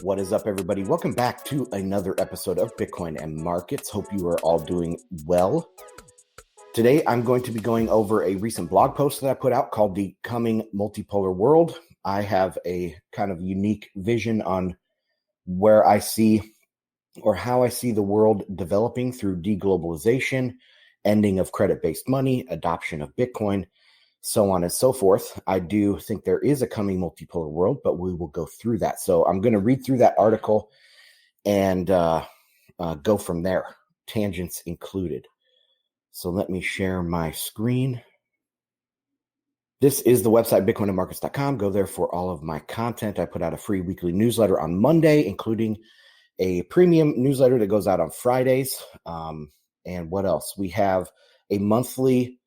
What is up, everybody? Welcome back to another episode of Bitcoin and Markets. Hope you are all doing well. Today, I'm going to be going over a recent blog post that I put out called the Coming Multipolar World. I have a kind of unique vision on where I see or how I see the world developing through deglobalization, ending of credit-based money, adoption of Bitcoin, so on and so forth. I do think there is a coming multipolar world, but we will go through that. So I'm going to read through that article and go from there, tangents included. So let me share my screen. This is the website, bitcoinandmarkets.com. Go there for all of my content. I put out a free weekly newsletter on Monday, including a premium newsletter that goes out on Fridays. And what else? We have a monthly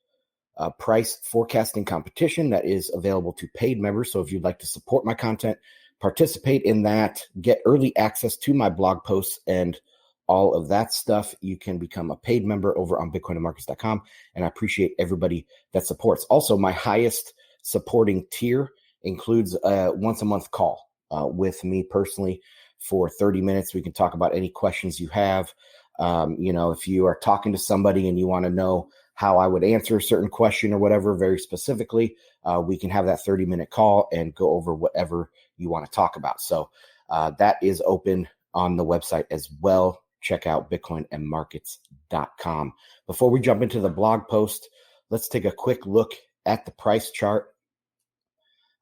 price forecasting competition that is available to paid members. So if you'd like to support my content, participate in that, get early access to my blog posts and all of that stuff, you can become a paid member over on bitcoinandmarkets.com. And I appreciate everybody that supports. Also, my highest supporting tier includes a once a month call with me personally for 30 minutes. We can talk about any questions you have. If you are talking to somebody and you want to know how I would answer a certain question or whatever, very specifically, we can have that 30-minute call and go over whatever you want to talk about. So that is open on the website as well. Check out bitcoinandmarkets.com. Before we jump into the blog post, let's take a quick look at the price chart.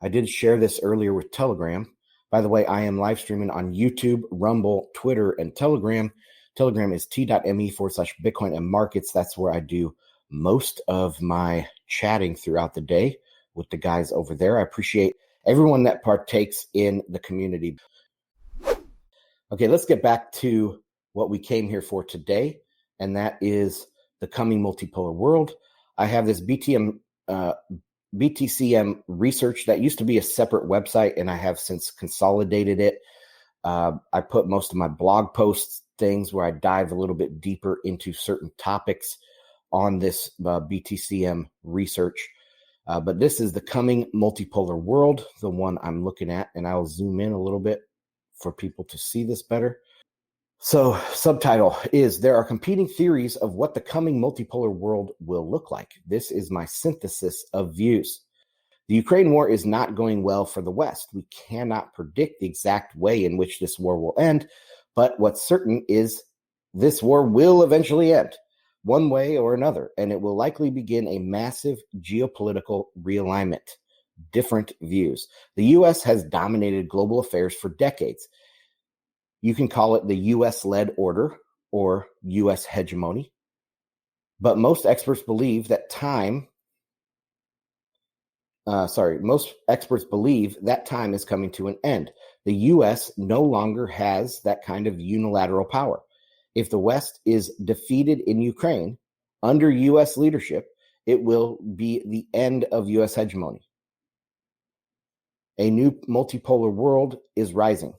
I did share this earlier with Telegram. By the way, I am live streaming on YouTube, Rumble, Twitter, and Telegram. Telegram is t.me/Bitcoin and Markets. That's where I do most of my chatting throughout the day with the guys over there. I appreciate everyone that partakes in the community. Okay, let's get back to what we came here for today, and that is the coming multipolar world. I have this BTCM research that used to be a separate website, and I have since consolidated it. I put most of my blog posts, things where I dive a little bit deeper into certain topics on this BTCM research. But this is the coming multipolar world, the one I'm looking at, and I'll zoom in a little bit for people to see this better. So subtitle is, there are competing theories of what the coming multipolar world will look like. This is my synthesis of views. The Ukraine war is not going well for the West. We cannot predict the exact way in which this war will end, but what's certain is this war will eventually end, one way or another, and it will likely begin a massive geopolitical realignment. Different views. The U.S. has dominated global affairs for decades. You can call it the U.S.-led order or U.S. hegemony, but most experts believe that time is coming to an end. The U.S. no longer has that kind of unilateral power. If the West is defeated in Ukraine under U.S. leadership, it will be the end of U.S. hegemony. A new multipolar world is rising.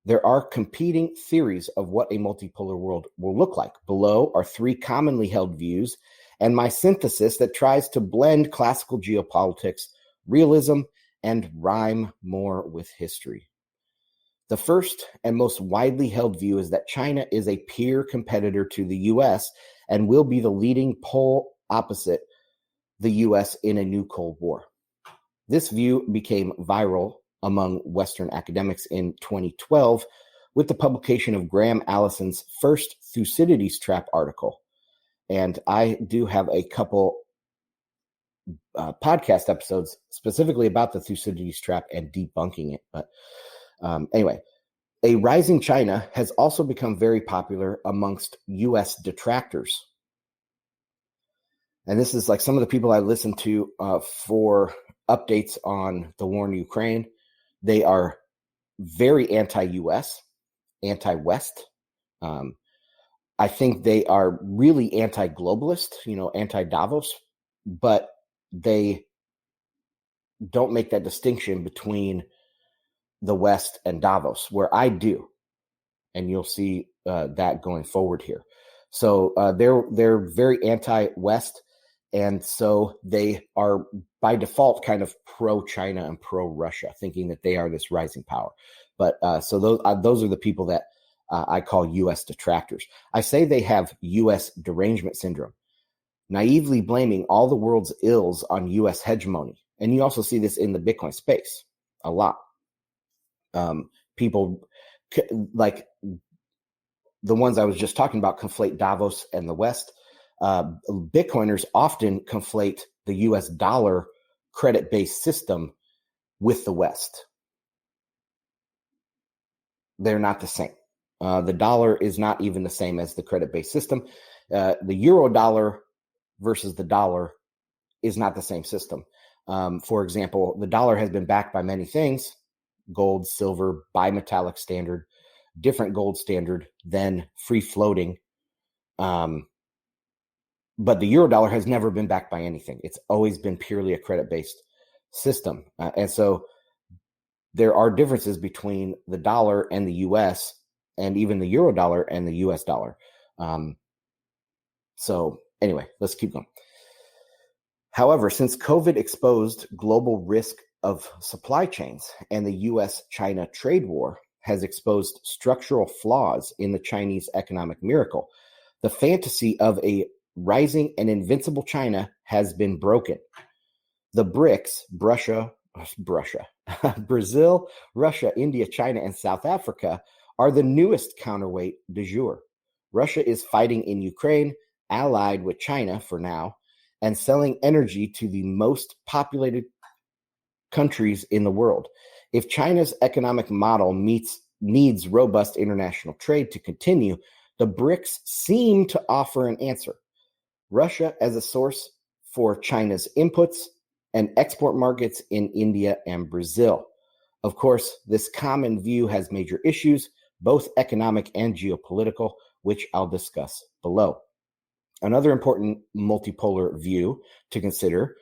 There are competing theories of what a multipolar world will look like. Below are three commonly held views and my synthesis that tries to blend classical geopolitics, realism, and rhyme more with history. The first and most widely held view is that China is a peer competitor to the U.S. and will be the leading pole opposite the U.S. in a new Cold War. This view became viral among Western academics in 2012 with the publication of Graham Allison's first Thucydides trap article. And I do have a couple podcast episodes specifically about the Thucydides trap and debunking it. But anyway, a rising China has also become very popular amongst U.S. detractors. And this is like some of the people I listen to for updates on the war in Ukraine. They are very anti-U.S., anti-West. I think they are really anti-globalist, anti-Davos, but they don't make that distinction between the West and Davos, where I do. And you'll see that going forward here. So they're very anti-West, and so they are by default kind of pro-China and pro-Russia, thinking that they are this rising power. But so those are the people that I call U.S. detractors. I say they have U.S. derangement syndrome, naively blaming all the world's ills on U.S. hegemony. And you also see this in the Bitcoin space a lot. People like the ones I was just talking about conflate Davos and the West. Bitcoiners often conflate the U.S. dollar credit-based system with the West. They're not the same. The dollar is not even the same as the credit-based system. The euro dollar versus the dollar is not the same system. For example, the dollar has been backed by many things: gold, silver, bimetallic standard, different gold standard than free floating. But the euro dollar has never been backed by anything. It's always been purely a credit-based system. And so there are differences between the dollar and the US, and even the euro dollar and the US dollar. So anyway, let's keep going. However, since COVID exposed global risk of supply chains and the US-China trade war has exposed structural flaws in the Chinese economic miracle, the fantasy of a rising and invincible China has been broken. The BRICS, Brazil, Russia, India, China, and South Africa are the newest counterweight du jour. Russia is fighting in Ukraine, allied with China for now, and selling energy to the most populated countries in the world. If China's economic model needs robust international trade to continue, the BRICS seem to offer an answer. Russia as a source for China's inputs and export markets in India and Brazil. Of course, this common view has major issues, both economic and geopolitical, which I'll discuss below. Another important multipolar view to consider,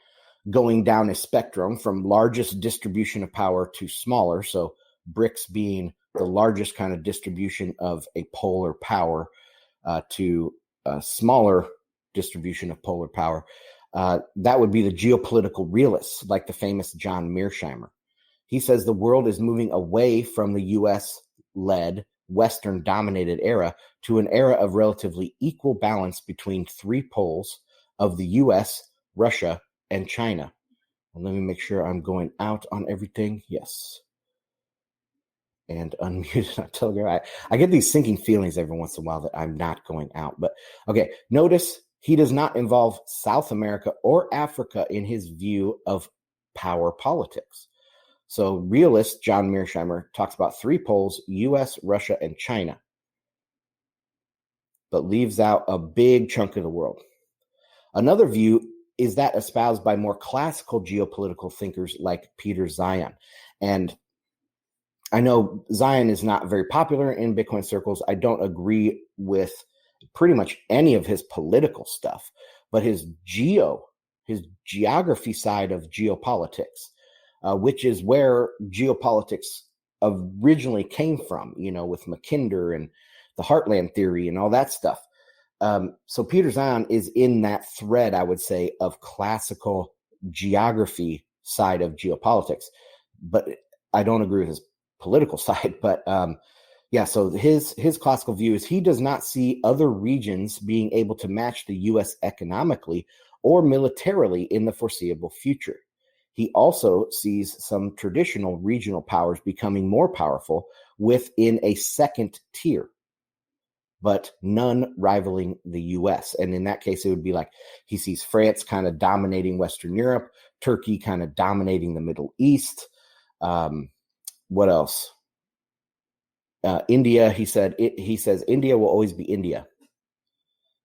going down a spectrum from largest distribution of power to smaller, so BRICS being the largest kind of distribution of a polar power to a smaller distribution of polar power, that would be the geopolitical realists, like the famous John Mearsheimer. He says the world is moving away from the U.S.-led, Western-dominated era to an era of relatively equal balance between three poles of the U.S., Russia, and China. And let me make sure I'm going out on everything. Yes. And unmuted on Telegram. I get these sinking feelings every once in a while that I'm not going out. But okay, notice he does not involve South America or Africa in his view of power politics. So realist John Mearsheimer talks about three poles: U.S., Russia, and China, but leaves out a big chunk of the world. Another view is that espoused by more classical geopolitical thinkers like Peter Zeihan. And I know Zeihan is not very popular in Bitcoin circles. I don't agree with pretty much any of his political stuff, but his geography side of geopolitics, which is where geopolitics originally came from, with Mackinder and the Heartland theory and all that stuff. So Peter Zeihan is in that thread, I would say, of classical geography side of geopolitics, but I don't agree with his political side. But so his classical view is he does not see other regions being able to match the U.S. economically or militarily in the foreseeable future. He also sees some traditional regional powers becoming more powerful within a second tier, but none rivaling the U.S. And in that case, it would be like he sees France kind of dominating Western Europe, Turkey kind of dominating the Middle East. What else? India, he says India will always be India.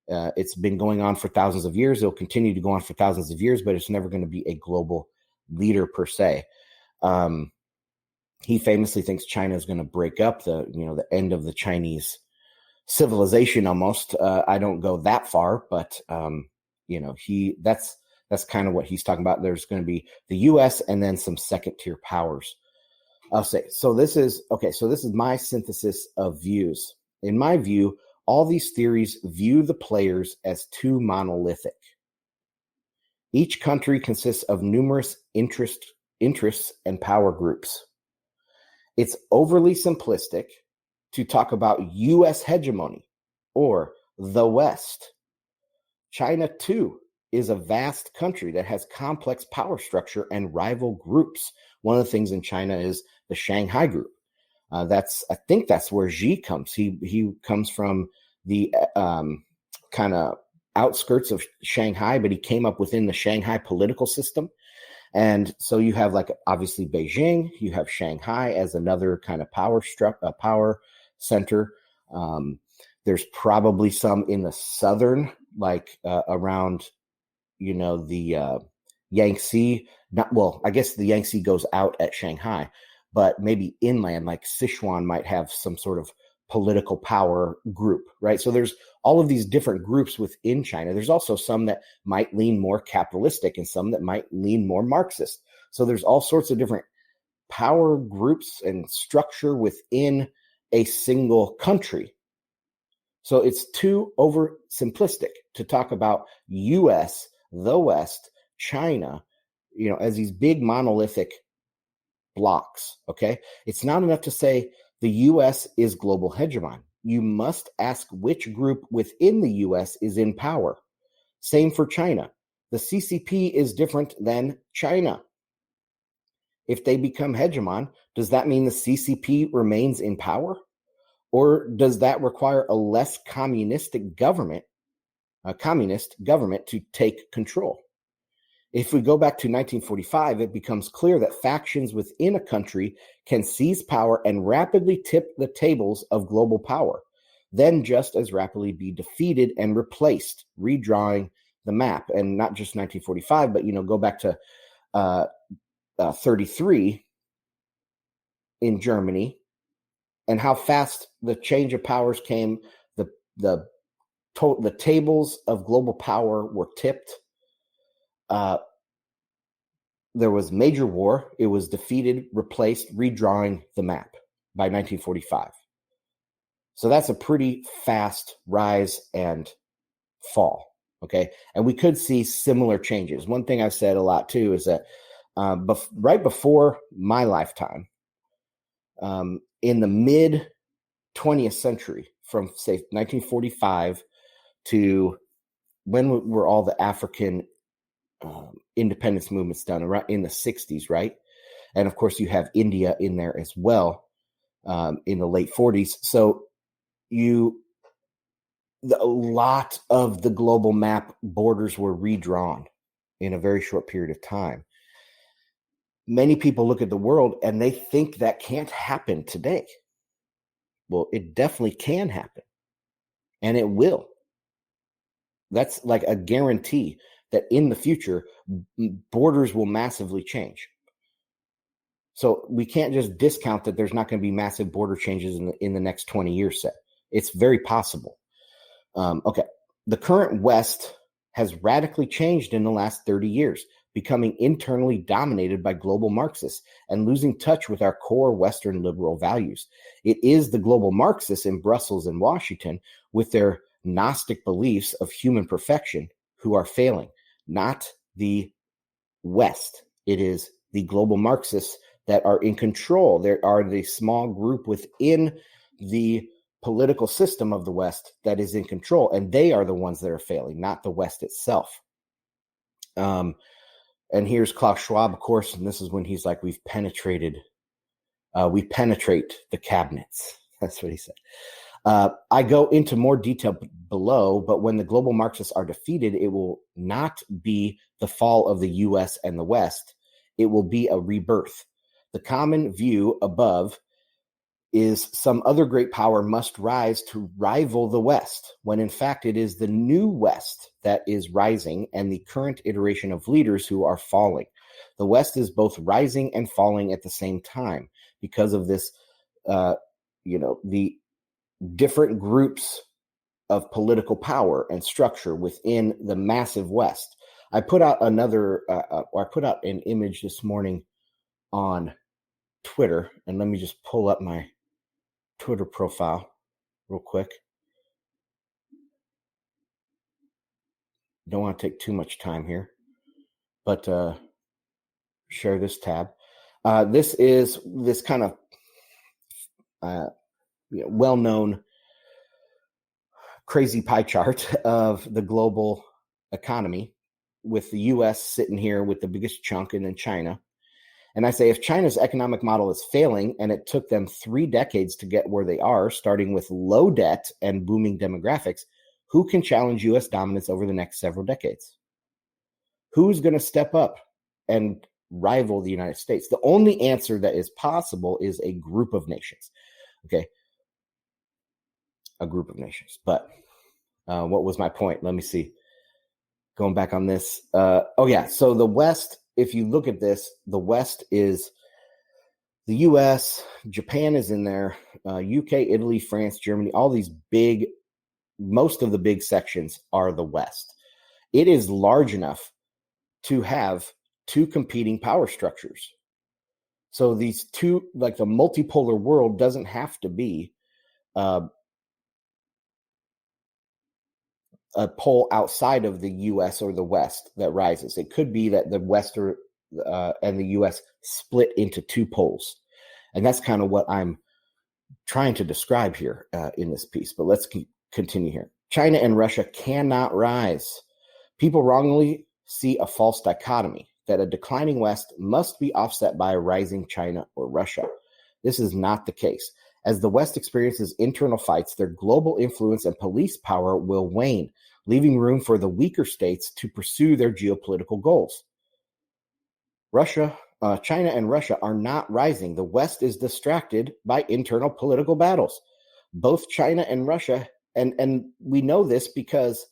It's been going on for thousands of years. It'll continue to go on for thousands of years, but it's never going to be a global leader per se. He famously thinks China is going to break up the end of the Chinese civilization almost. I don't go that far, but that's kind of what he's talking about. There's going to be the US and then some second tier powers. I'll say, so this is my synthesis of views. In my view, all these theories view the players as too monolithic. Each country consists of numerous interests and power groups. It's overly simplistic to talk about U.S. hegemony or the West. China, too, is a vast country that has complex power structure and rival groups. One of the things in China is the Shanghai Group. I think that's where Xi comes. He comes from the kind of outskirts of Shanghai, but he came up within the Shanghai political system. And so you have, like, obviously Beijing, you have Shanghai as another kind of power center. There's probably some in the southern, like around, the Yangtze. I guess the Yangtze goes out at Shanghai, but maybe inland, like Sichuan, might have some sort of political power group, right? So there's all of these different groups within China. There's also some that might lean more capitalistic and some that might lean more Marxist. So there's all sorts of different power groups and structure within a single country. So it's too oversimplistic to talk about U.S., the West, China, as these big monolithic blocks, okay? It's not enough to say the U.S. is global hegemon. You must ask which group within the U.S. is in power. Same for China. The CCP is different than China. If they become hegemon, does that mean the CCP remains in power? Or does that require a less communist government to take control? If we go back to 1945, it becomes clear that factions within a country can seize power and rapidly tip the tables of global power, then just as rapidly be defeated and replaced, redrawing the map. And not just 1945, but, go back to 33 in Germany, and how fast the change of powers came. The tables of global power were tipped. There was major war. It was defeated, replaced, redrawing the map by 1945. So that's a pretty fast rise and fall, okay? And we could see similar changes. One thing I've said a lot, too, is that right before my lifetime, in the mid-20th century, from, say, 1945 to when were all the African independence movements done, around in the 60s, right? And of course, you have India in there as well in the late 40s. So a lot of the global map borders were redrawn in a very short period of time. Many people look at the world and they think that can't happen today. Well, it definitely can happen, and it will. That's like a guarantee that in the future, borders will massively change. So we can't just discount that there's not going to be massive border changes in the next 20 years set. It's very possible. Okay. The current West has radically changed in the last 30 years, becoming internally dominated by global Marxists and losing touch with our core Western liberal values. It is the global Marxists in Brussels and Washington with their Gnostic beliefs of human perfection who are failing, not the West. It is the global Marxists that are in control. There are the small group within the political system of the West that is in control, and they are the ones that are failing, not the West itself. And here's Klaus Schwab, of course, and this is when he's like, we penetrate the cabinets. That's what he said. I go into more detail below, but when the global Marxists are defeated, it will not be the fall of the U.S. and the West. It will be a rebirth. The common view above is some other great power must rise to rival the West, when in fact it is the new West that is rising and the current iteration of leaders who are falling. The West is both rising and falling at the same time because of this, the different groups of political power and structure within the massive West. I put out an image this morning on Twitter, and let me just pull up my Twitter profile real quick. Don't want to take too much time here, but share this tab. This is this kind of well-known crazy pie chart of the global economy, with the U.S. sitting here with the biggest chunk, and then China. And I say, if China's economic model is failing, and it took them 3 decades to get where they are, starting with low debt and booming demographics, who can challenge U.S. dominance over the next several decades? Who's going to step up and rival the United States? The only answer that is possible is a group of nations. Okay. A group of nations. But what was my point? Let me see. Going back on this. So the West, if you look at this, the West is the US, Japan is in there, UK, Italy, France, Germany, all these most of the big sections are the West. It is large enough to have 2 competing power structures. So these two, like the multipolar world, doesn't have to be a pole outside of the U.S. or the West that rises. It could be that the West and the U.S. split into 2 poles. And that's kind of what I'm trying to describe here in this piece. But let's continue here. China and Russia cannot rise. People wrongly see a false dichotomy that a declining West must be offset by a rising China or Russia. This is not the case. As the West experiences internal fights, their global influence and police power will wane, leaving room for the weaker states to pursue their geopolitical goals. China and Russia are not rising. The West is distracted by internal political battles. Both China and Russia, and we know this because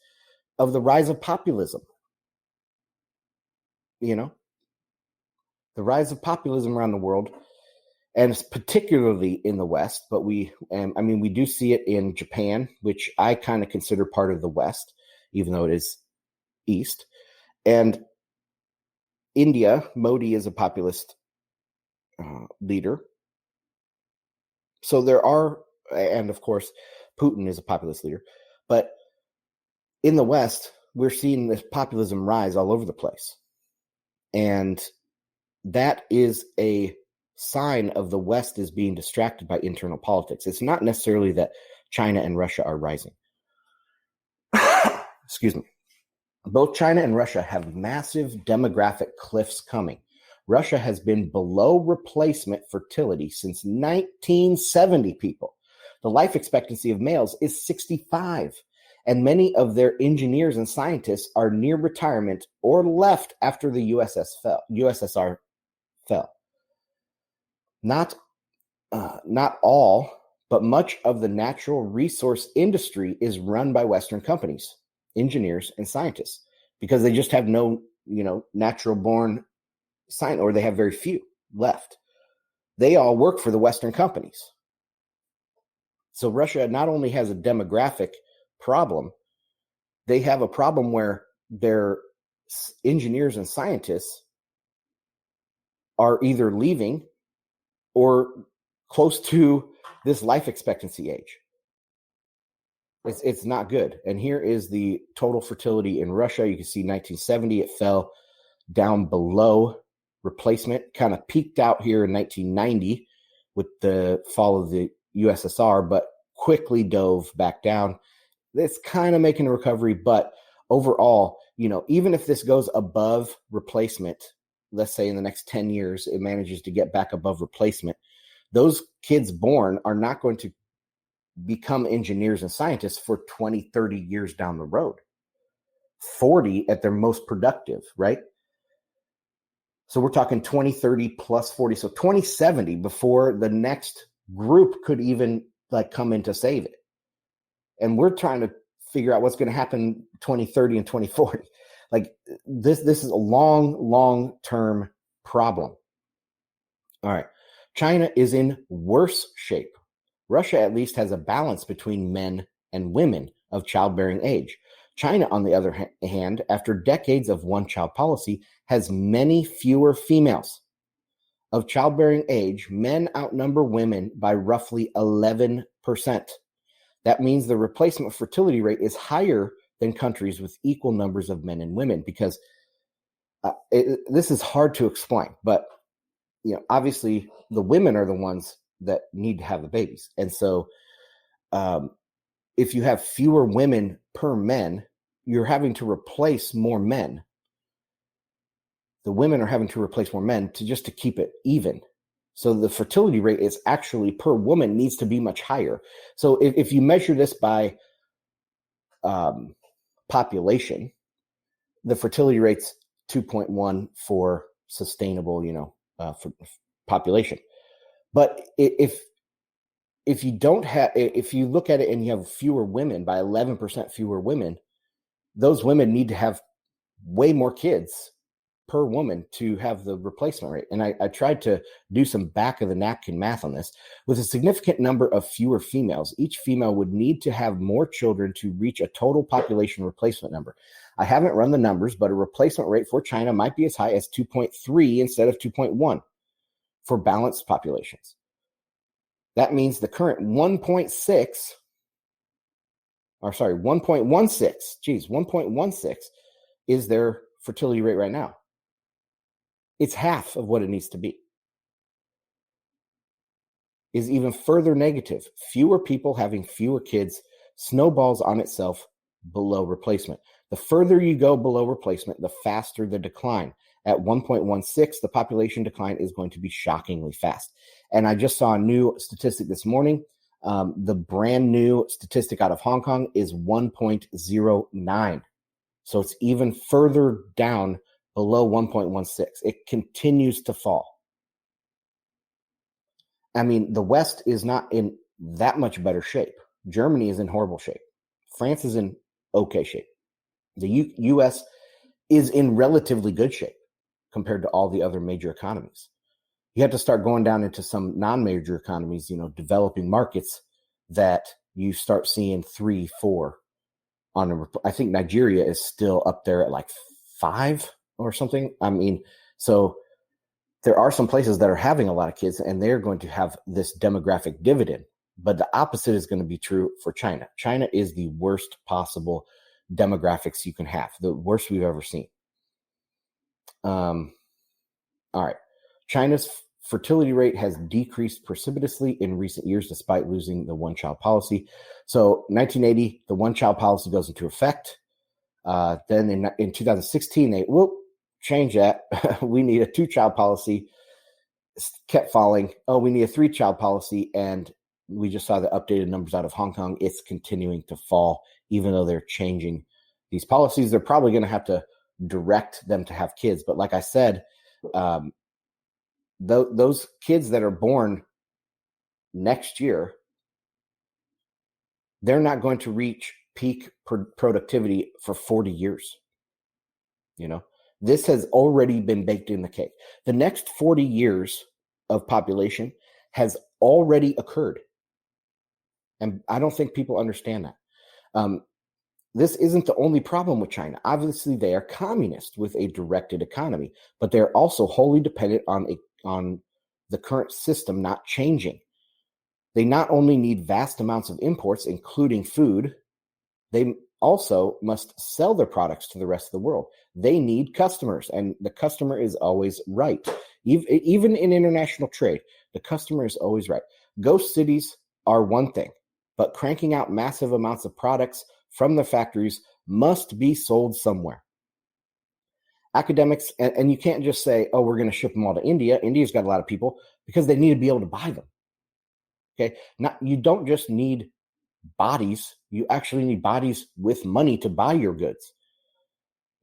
of the rise of populism. The rise of populism around the world, and it's particularly in the West, but we do see it in Japan, which I kind of consider part of the West, even though it is East. And India, Modi is a populist leader. So there are, and of course, Putin is a populist leader. But in the West, we're seeing this populism rise all over the place. And that is a sign of the West is being distracted by internal politics. It's not necessarily that China and Russia are rising. Excuse me. Both China and Russia have massive demographic cliffs coming. Russia has been below replacement fertility since 1970, people. The life expectancy of males is 65, and many of their engineers and scientists are near retirement or left after the USSR fell. Not all, but much of the natural resource industry is run by Western companies, engineers, and scientists, because they just have no, natural born science, or they have very few left. They all work for the Western companies. So Russia not only has a demographic problem, they have a problem where their engineers and scientists are either leaving or close to this life expectancy age. It's not good. And here is the total fertility in Russia. You can see 1970, it fell down below replacement, kind of peaked out here in 1990 with the fall of the USSR, but quickly dove back down. It's kind of making a recovery, but overall, even if this goes above replacement, let's say in the next 10 years, it manages to get back above replacement, those kids born are not going to become engineers and scientists for 20, 30 years down the road. 40 at their most productive, right? So we're talking 2030 plus 40. So 2070 before the next group could even come in to save it. And we're trying to figure out what's going to happen 2030 and 2040. This is a long-term problem. All right. China is in worse shape. Russia at least has a balance between men and women of childbearing age. China, on the other hand, after decades of one-child policy, has many fewer females. Of childbearing age, men outnumber women by roughly 11%. That means the replacement fertility rate is higher than countries with equal numbers of men and women, because this is hard to explain. But obviously, the women are the ones that need to have the babies. And so if you have fewer women per men, you're having to replace more men. The women are having to replace more men to keep it even. So the fertility rate is actually per woman needs to be much higher. So if you measure this by population, the fertility rate's 2.1 for sustainable, for population. But if you look at it and you have fewer women, by 11% fewer women, those women need to have way more kids per woman to have the replacement rate. And I tried to do some back of the napkin math on this. With a significant number of fewer females, each female would need to have more children to reach a total population replacement number. I haven't run the numbers, but a replacement rate for China might be as high as 2.3 instead of 2.1 for balanced populations. That means the current 1.16 is their fertility rate right now. It's half of what it needs to be. Is even further negative. Fewer people having fewer kids snowballs on itself below replacement. The further you go below replacement, the faster the decline. At 1.16, the population decline is going to be shockingly fast. And I just saw a new statistic this morning. The brand new statistic out of Hong Kong is 1.09. So it's even further down below 1.16. It continues to fall. I mean, the West is not in that much better shape. Germany is in horrible shape. France is in okay shape. The U.S. is in relatively good shape compared to all the other major economies. You have to start going down into some non-major economies, developing markets, that you start seeing 3, 4 I think Nigeria is still up there at like 5 or something. I mean, so there are some places that are having a lot of kids and they're going to have this demographic dividend, but the opposite is going to be true for China. China is the worst possible demographics you can have, the worst we've ever seen. All right. China's fertility rate has decreased precipitously in recent years despite losing the one-child policy. So 1980, the one-child policy goes into effect. Then in 2016, they change that. We need a 2-child policy. Kept falling. Oh, we need a 3-child policy. And we just saw the updated numbers out of Hong Kong. It's continuing to fall, even though they're changing these policies. They're probably going to have to direct them to have kids. But like I said, those kids that are born next year, they're not going to reach peak productivity for 40 years. This has already been baked in the cake. The next 40 years of population has already occurred. And I don't think people understand that. This isn't the only problem with China. Obviously, they are communist with a directed economy, but they're also wholly dependent on the current system not changing. They not only need vast amounts of imports, including food, they also must sell their products to the rest of the world. They need customers, and the customer is always right. Even in international trade, the customer is always right. Ghost cities are one thing, but cranking out massive amounts of products from the factories must be sold somewhere. Academics, and you can't just say, oh, we're going to ship them all to India. India's got a lot of people, because they need to be able to buy them. Okay, you don't just need bodies, you actually need bodies with money to buy your goods.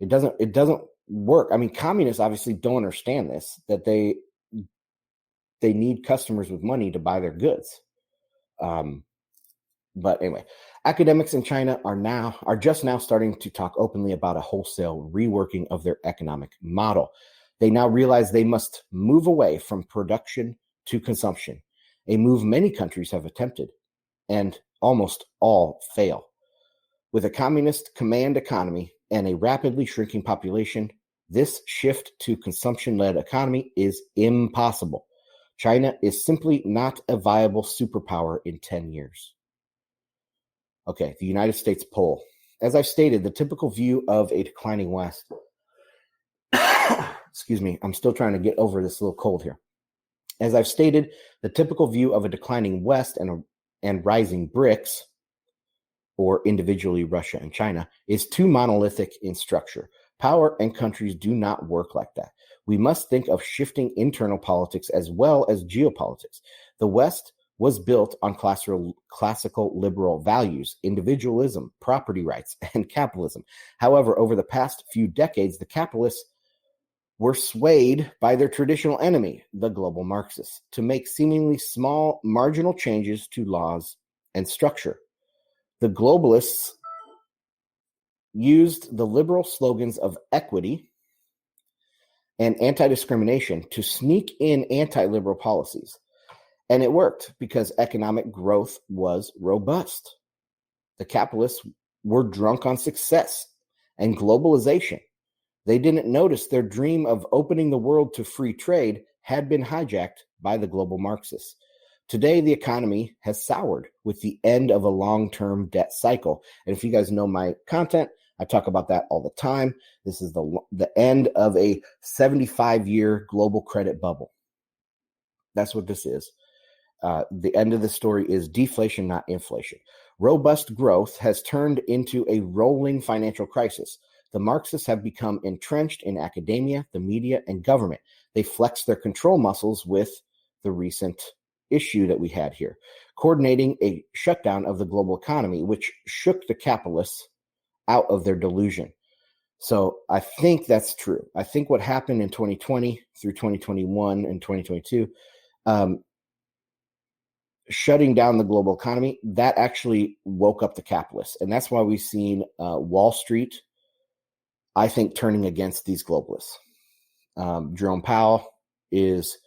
It doesn't work. I mean, communists obviously don't understand this, that they need customers with money to buy their goods. But anyway, academics in China are just now starting to talk openly about a wholesale reworking of their economic model. They now realize they must move away from production to consumption, a move many countries have attempted, and almost all fail. With a communist command economy and a rapidly shrinking population, this shift to consumption-led economy is impossible. China is simply not a viable superpower in 10 years. Okay, the United States poll. As I've stated, the typical view of a declining West, excuse me, I'm still trying to get over this little cold here. As I've stated, the typical view of a declining West and rising BRICS, or individually Russia and China, is too monolithic in structure. Power and countries do not work like that. We must think of shifting internal politics as well as geopolitics. The West was built on classical liberal values, individualism, property rights, and capitalism. However, over the past few decades, the capitalists were swayed by their traditional enemy, the global Marxists, to make seemingly small, marginal changes to laws and structure. The globalists used the liberal slogans of equity and anti-discrimination to sneak in anti-liberal policies. And it worked because economic growth was robust. The capitalists were drunk on success and globalization. They didn't notice their dream of opening the world to free trade had been hijacked by the global Marxists. Today, the economy has soured with the end of a long-term debt cycle. And if you guys know my content, I talk about that all the time. This is the end of a 75-year global credit bubble. That's what this is. The end of the story is deflation, not inflation. Robust growth has turned into a rolling financial crisis. The Marxists have become entrenched in academia, the media, and government. They flex their control muscles with the recent issue that we had here, coordinating a shutdown of the global economy, which shook the capitalists out of their delusion. So I think that's true. I think what happened in 2020 through 2021 and 2022, shutting down the global economy, that actually woke up the capitalists. And that's why we've seen Wall Street, I think, turning against these globalists. Jerome Powell is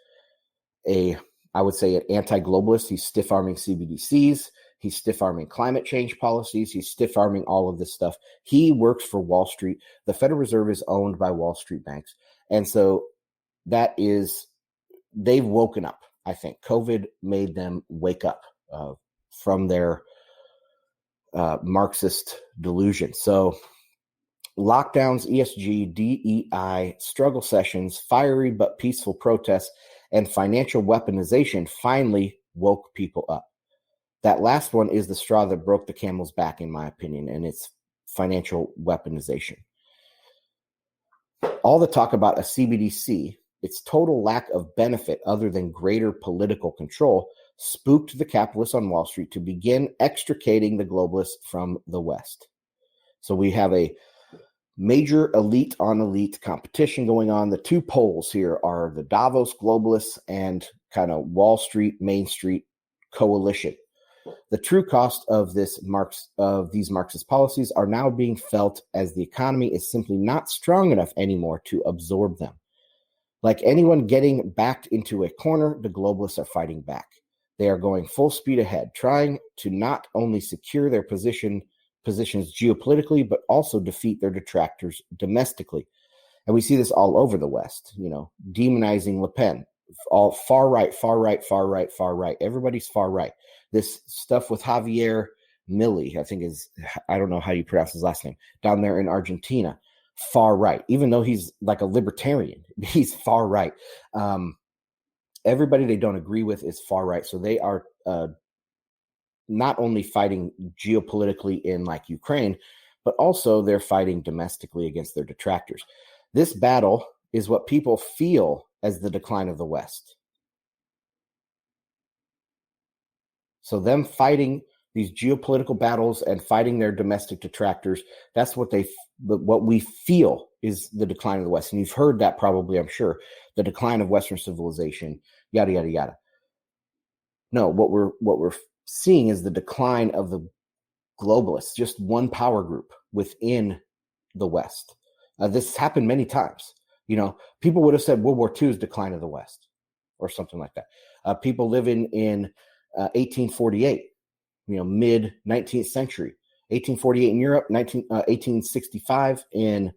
I would say, an anti-globalist. He's stiff-arming CBDCs. He's stiff-arming climate change policies. He's stiff-arming all of this stuff. He works for Wall Street. The Federal Reserve is owned by Wall Street banks. And so they've woken up, I think. COVID made them wake up from their Marxist delusion. So lockdowns, ESG, DEI, struggle sessions, fiery but peaceful protests, and financial weaponization finally woke people up. That last one is the straw that broke the camel's back, in my opinion, and it's financial weaponization. All the talk about a CBDC, its total lack of benefit other than greater political control, spooked the capitalists on Wall Street to begin extricating the globalists from the West. So we have a major elite on elite competition going on. The two poles here are the Davos globalists and kind of Wall Street, Main Street coalition. The true cost of these Marxist policies are now being felt as the economy is simply not strong enough anymore to absorb them. Like anyone getting backed into a corner, the globalists are fighting back. They are going full speed ahead, trying to not only secure their positions geopolitically, but also defeat their detractors domestically. And we see this all over the West, demonizing Le Pen, all far right, far right, far right, far right. Everybody's far right. This stuff with Javier Milei, I don't know how you pronounce his last name, down there in Argentina, far right, even though he's like a libertarian, he's far right. Everybody they don't agree with is far right. So they are not only fighting geopolitically in like Ukraine, but also they're fighting domestically against their detractors. This battle is what people feel as the decline of the West. So them fighting these geopolitical battles and fighting their domestic detractors, that's what we feel is the decline of the West. And you've heard that probably, I'm sure, the decline of Western civilization, yada, yada, yada. No, what we're seeing is the decline of the globalists, just one power group within the West. This has happened many times. People would have said World War II is decline of the West or something like that. People living in 1848, mid 19th century, 1848 in Europe, 1865 in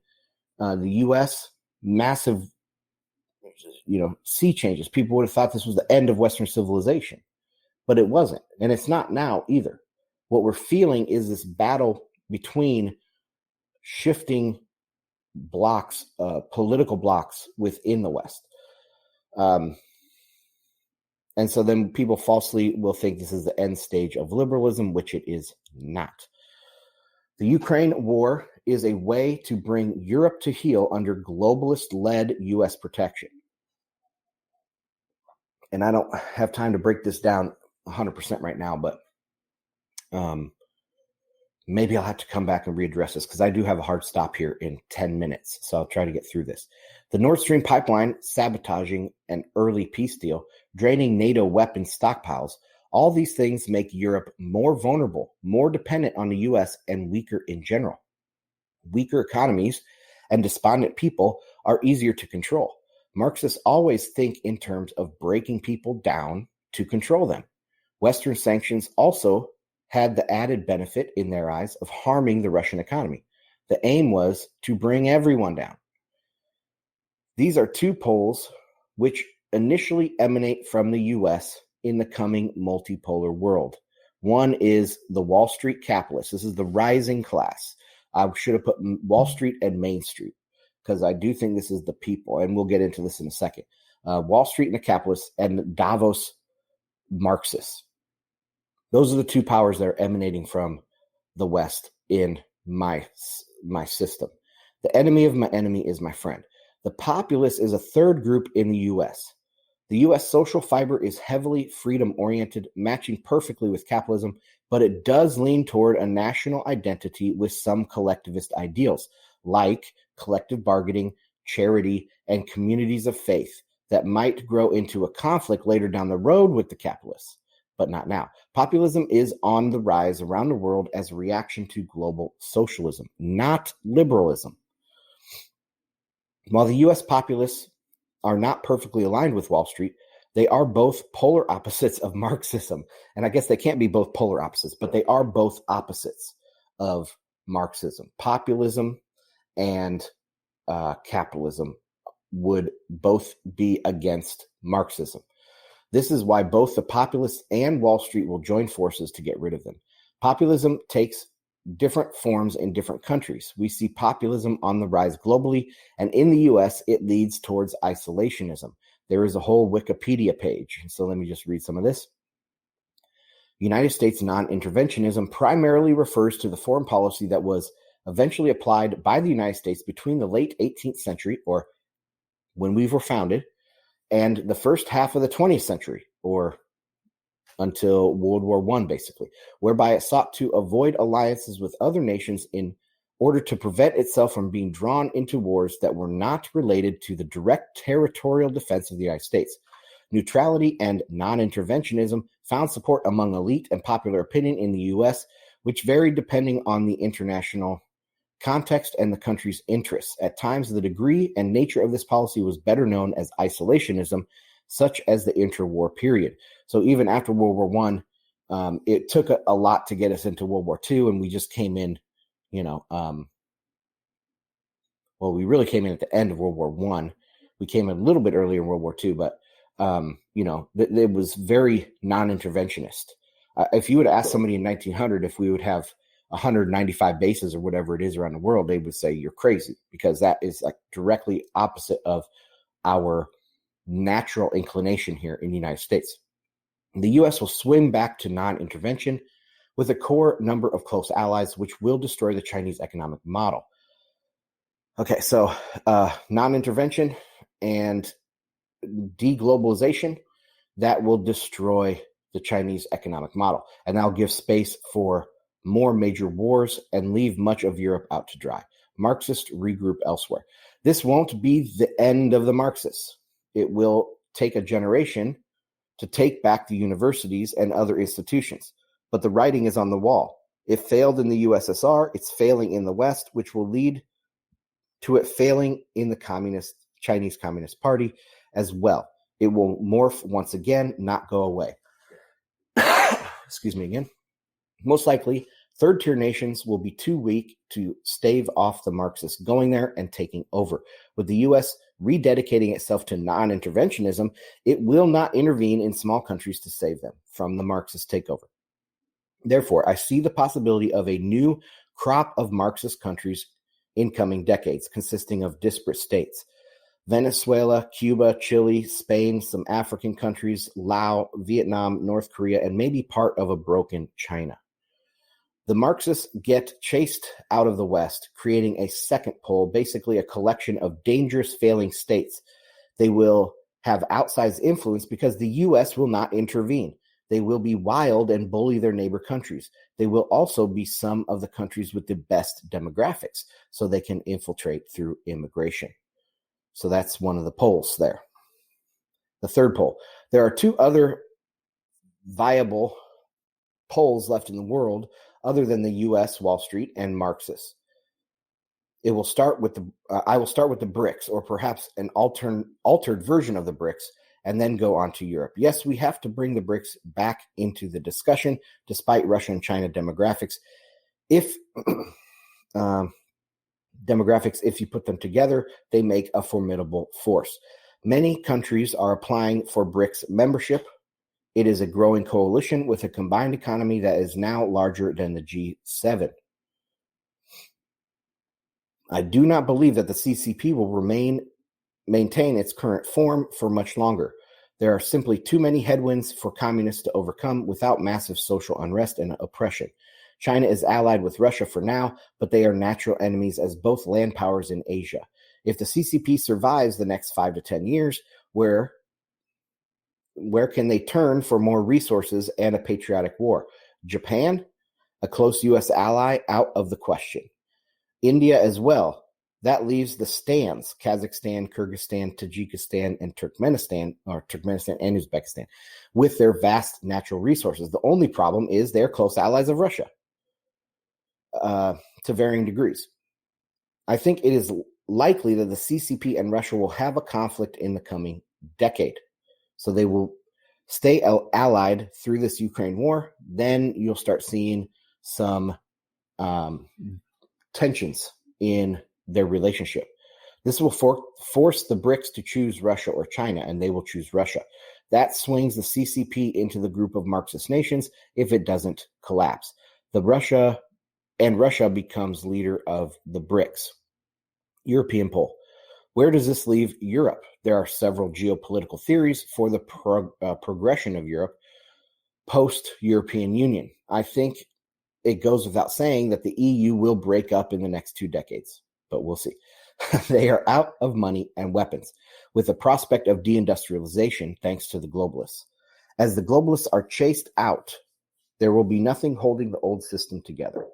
the U.S., massive, sea changes. People would have thought this was the end of Western civilization. But it wasn't, and it's not now either. What we're feeling is this battle between shifting blocks, political blocks within the West. And so then people falsely will think this is the end stage of liberalism, which it is not. The Ukraine war is a way to bring Europe to heel under globalist-led U.S. protection. And I don't have time to break this down 100% right now, but maybe I'll have to come back and readdress this because I do have a hard stop here in 10 minutes. So I'll try to get through this. The Nord Stream pipeline sabotaging an early peace deal, draining NATO weapons stockpiles, all these things make Europe more vulnerable, more dependent on the U.S., and weaker in general. Weaker economies and despondent people are easier to control. Marxists always think in terms of breaking people down to control them. Western sanctions also had the added benefit in their eyes of harming the Russian economy. The aim was to bring everyone down. These are two poles which initially emanate from the U.S. in the coming multipolar world. One is the Wall Street capitalists. This is the rising class. I should have put Wall Street and Main Street because I do think this is the people, and we'll get into this in a second. Wall Street and the capitalists and Davos Marxists. Those are the two powers that are emanating from the West in my system. The enemy of my enemy is my friend. The populace is a third group in the U.S. The U.S. social fiber is heavily freedom-oriented, matching perfectly with capitalism, but it does lean toward a national identity with some collectivist ideals, like collective bargaining, charity, and communities of faith that might grow into a conflict later down the road with the capitalists, but not now. Populism is on the rise around the world as a reaction to global socialism, not liberalism. While the U.S. populists are not perfectly aligned with Wall Street, they are both polar opposites of Marxism. And I guess they can't be both polar opposites, but they are both opposites of Marxism. Populism and capitalism would both be against Marxism. This is why both the populists and Wall Street will join forces to get rid of them. Populism takes different forms in different countries. We see populism on the rise globally, and in the U.S., it leads towards isolationism. There is a whole Wikipedia page. So let me just read some of this. United States non-interventionism primarily refers to the foreign policy that was eventually applied by the United States between the late 18th century, or when we were founded, and the first half of the 20th century, or until World War I, basically, whereby it sought to avoid alliances with other nations in order to prevent itself from being drawn into wars that were not related to the direct territorial defense of the United States. Neutrality and non-interventionism found support among elite and popular opinion in the U.S., which varied depending on the international context and the country's interests. At times, the degree and nature of this policy was better known as isolationism, such as the interwar period. So even after World War I, it took a lot to get us into World War II, and we just came in, well, we really came in at the end of World War I. We came in a little bit earlier in World War II, but, it was very non-interventionist. If you would ask somebody in 1900 if we would have 195 bases or whatever it is around the world, they would say you're crazy, because that is like directly opposite of our natural inclination here in the United States. The U.S. will swing back to non-intervention with a core number of close allies, which will destroy the Chinese economic model. Okay, so non-intervention and deglobalization, that will destroy the Chinese economic model, and that'll give space for more major wars and leave much of Europe out to dry. Marxists regroup elsewhere. This won't be the end of the Marxists. It will take a generation to take back the universities and other institutions. But the writing is on the wall. It failed in the USSR. It's failing in the West, which will lead to it failing in the Chinese Communist Party as well. It will morph once again, not go away. Excuse me again. Most likely, third-tier nations will be too weak to stave off the Marxists going there and taking over. With the U.S. rededicating itself to non-interventionism, it will not intervene in small countries to save them from the Marxist takeover. Therefore, I see the possibility of a new crop of Marxist countries in coming decades, consisting of disparate states. Venezuela, Cuba, Chile, Spain, some African countries, Laos, Vietnam, North Korea, and maybe part of a broken China. The Marxists get chased out of the West, creating a second pole, basically a collection of dangerous failing states. They will have outsized influence because the U.S. will not intervene. They will be wild and bully their neighbor countries. They will also be some of the countries with the best demographics, so they can infiltrate through immigration. So that's one of the poles there. The third pole. There are two other viable poles left in the world other than the U.S., Wall Street, and Marxists. I will start with the BRICS, or perhaps an altered version of the BRICS, and then go on to Europe. Yes, we have to bring the BRICS back into the discussion, despite Russia and China demographics. If you put them together, they make a formidable force. Many countries are applying for BRICS membership. It is a growing coalition with a combined economy that is now larger than the G7. I do not believe that the CCP will maintain its current form for much longer. There are simply too many headwinds for communists to overcome without massive social unrest and oppression. China is allied with Russia for now, but they are natural enemies as both land powers in Asia. If the CCP survives the next 5 to 10 years, where can they turn for more resources and a patriotic war? Japan, a close U.S. ally, out of the question. India as well. That leaves the stands, Kazakhstan, Kyrgyzstan, Tajikistan, and Turkmenistan and Uzbekistan, with their vast natural resources. The only problem is they're close allies of Russia to varying degrees. I think it is likely that the CCP and Russia will have a conflict in the coming decade. So they will stay allied through this Ukraine war. Then you'll start seeing some tensions in their relationship. This will force the BRICS to choose Russia or China, and they will choose Russia. That swings the CCP into the group of Marxist nations if it doesn't collapse. Russia becomes leader of the BRICS. European pole. Where does this leave Europe? There are several geopolitical theories for the progression of Europe post-European Union. I think it goes without saying that the EU will break up in the next 2 decades, but we'll see. They are out of money and weapons, with the prospect of deindustrialization thanks to the globalists. As the globalists are chased out, there will be nothing holding the old system together.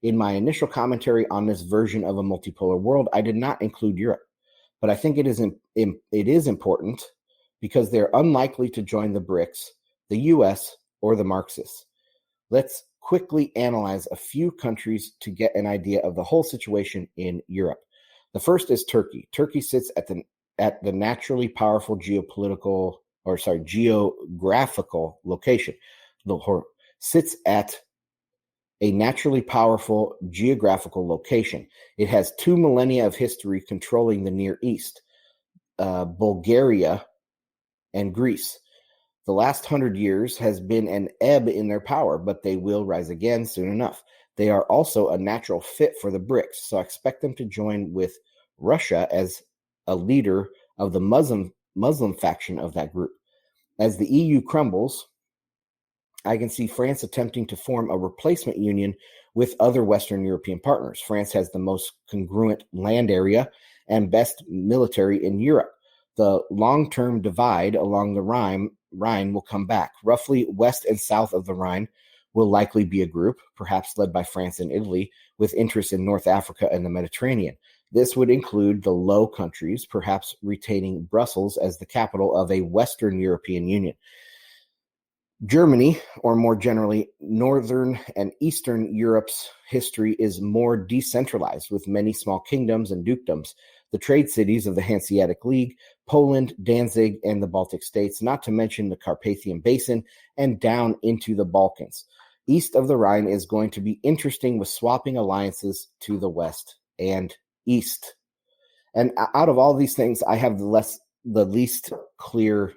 In my initial commentary on this version of a multipolar world, I did not include Europe. But I think it is important because they're unlikely to join the BRICS, the U.S., or the Marxists. Let's quickly analyze a few countries to get an idea of the whole situation in Europe. The first is Turkey. Turkey sits at the naturally powerful geographical location. Sits at a naturally powerful geographical location. It has 2 millennia of history controlling the Near East, Bulgaria, and Greece. The last 100 years has been an ebb in their power, but they will rise again soon enough. They are also a natural fit for the BRICS, so I expect them to join with Russia as a leader of the Muslim faction of that group. As the EU crumbles, I can see France attempting to form a replacement union with other Western European partners. France has the most congruent land area and best military in Europe. The long-term divide along the Rhine will come back. Roughly west and south of the Rhine will likely be a group, perhaps led by France and Italy, with interests in North Africa and the Mediterranean. This would include the Low Countries, perhaps retaining Brussels as the capital of a Western European Union. Germany, or more generally, Northern and Eastern Europe's history is more decentralized, with many small kingdoms and dukedoms, the trade cities of the Hanseatic League, Poland, Danzig, and the Baltic states, not to mention the Carpathian Basin, and down into the Balkans. East of the Rhine is going to be interesting with swapping alliances to the west and east. And out of all these things, I have the least clear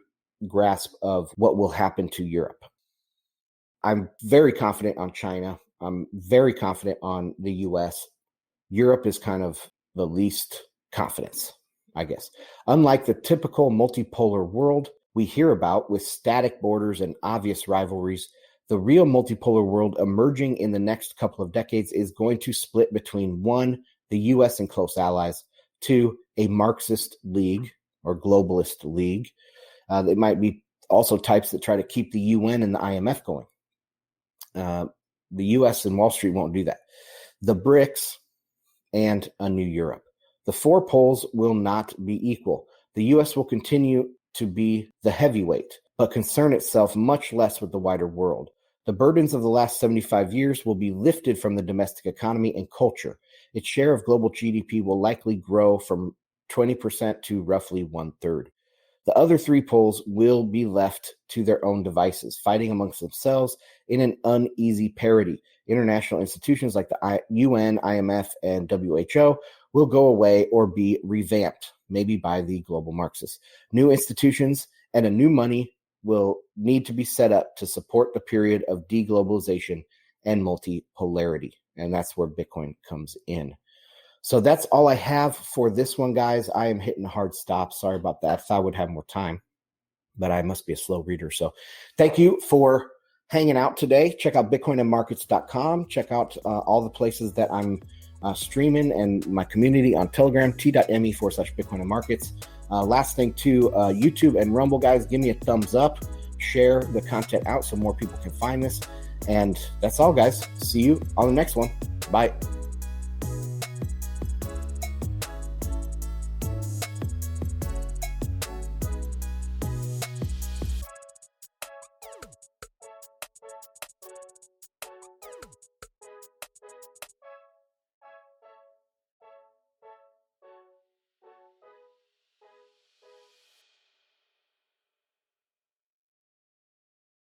grasp of what will happen to Europe. I'm very confident on China. I'm very confident on the US. Europe is kind of the least confidence. I guess. Unlike the typical multipolar world we hear about with static borders and obvious rivalries, the real multipolar world emerging in the next couple of decades is going to split between 1, the US and close allies, 2, a Marxist league or globalist league. They might be also types that try to keep the UN and the IMF going. The US and Wall Street won't do that. The BRICS and a new Europe. The 4 poles will not be equal. The US will continue to be the heavyweight, but concern itself much less with the wider world. The burdens of the last 75 years will be lifted from the domestic economy and culture. Its share of global GDP will likely grow from 20% to roughly 1/3. The other 3 poles will be left to their own devices, fighting amongst themselves in an uneasy parity. International institutions like the UN, IMF, and WHO will go away or be revamped, maybe by the global Marxists. New institutions and a new money will need to be set up to support the period of deglobalization and multipolarity. And that's where Bitcoin comes in. So that's all I have for this one, guys. I am hitting a hard stop. Sorry about that. I thought I would have more time, but I must be a slow reader. So thank you for hanging out today. Check out bitcoinandmarkets.com. Check out all the places that I'm streaming and my community on Telegram, t.me/bitcoinandmarkets. Last thing too, YouTube and Rumble, guys, give me a thumbs up. Share the content out so more people can find this. And that's all, guys. See you on the next one. Bye.